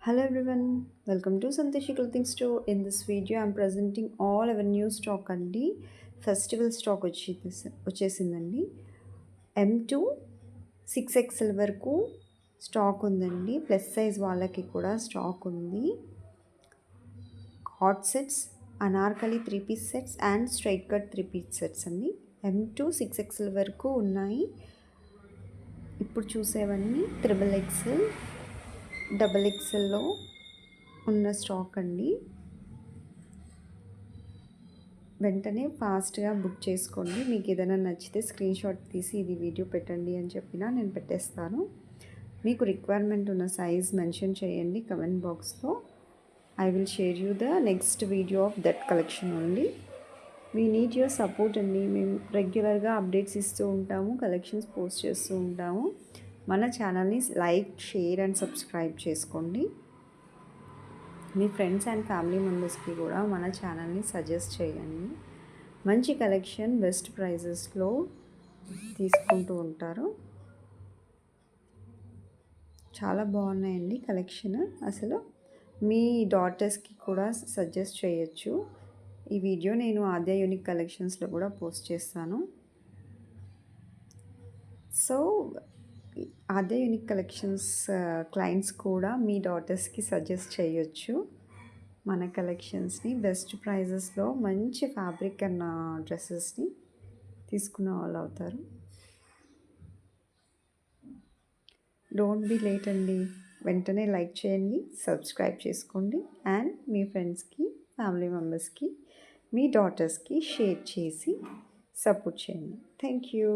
Hello everyone, welcome to Santoshi Clothing Store. In this video, I'm presenting all our new stock అండి festival stock వచ్చేసిందండి. M2 6XL వరకు stock ఉందండి. Plus size వాళ్ళకి కూడా stock ఉంది. Hot sets, Anarkali 3-piece sets and straight cut 3-piece sets అండి. M2 6XL వరకు ఉన్నాయి. ఇప్పుడు చూసేవన్నీ XXL XXLలో ఉన్న స్టాక్ అండి. వెంటనే ఫాస్ట్గా బుక్ చేసుకోండి. మీకు ఏదైనా నచ్చితే స్క్రీన్ షాట్ తీసి ఇది వీడియో పెట్టండి అని చెప్పినా నేను పెట్టేస్తాను. మీకు రిక్వైర్మెంట్ ఉన్న సైజ్ మెన్షన్ చేయండి కమెంట్ బాక్స్లో. I will share you the next video of that collection only. We need your support అండి. మేము రెగ్యులర్గా అప్డేట్స్ ఇస్తూ ఉంటాము, కలెక్షన్స్ పోస్ట్ చేస్తూ ఉంటాము. మన ఛానల్ని లైక్, షేర్ అండ్ సబ్స్క్రైబ్ చేసుకోండి. మీ ఫ్రెండ్స్ అండ్ ఫ్యామిలీ మెంబర్స్కి కూడా మన ఛానల్ని సజెస్ట్ చేయండి. మంచి కలెక్షన్ బెస్ట్ ప్రైజెస్లో తీసుకుంటూ ఉంటారు. చాలా బాగున్నాయండి కలెక్షన్. అసలు మీ డాటర్స్కి కూడా సజెస్ట్ చేయొచ్చు. ఈ వీడియో నేను ఆద్య యూనిక్ కలెక్షన్స్లో కూడా పోస్ట్ చేస్తాను. సో ఆద్య యూనిక్ కలెక్షన్స్ క్లయింట్స్ కూడా మీ డాటర్స్కి సజెస్ట్ చేయొచ్చు. మన కలెక్షన్స్ని బెస్ట్ ప్రైజెస్లో మంచి ఫ్యాబ్రిక్ అండ్ డ్రెస్సెస్ని తీసుకున్న వాళ్ళు అవుతారు. డోంట్ బీ లేట్ అండి. వెంటనే లైక్ చేయండి, సబ్స్క్రైబ్ చేసుకోండి అండ్ మీ ఫ్రెండ్స్కి, ఫ్యామిలీ మెంబర్స్కి, మీ డాటర్స్కి షేర్ చేసి సపోర్ట్ చేయండి. Thank you.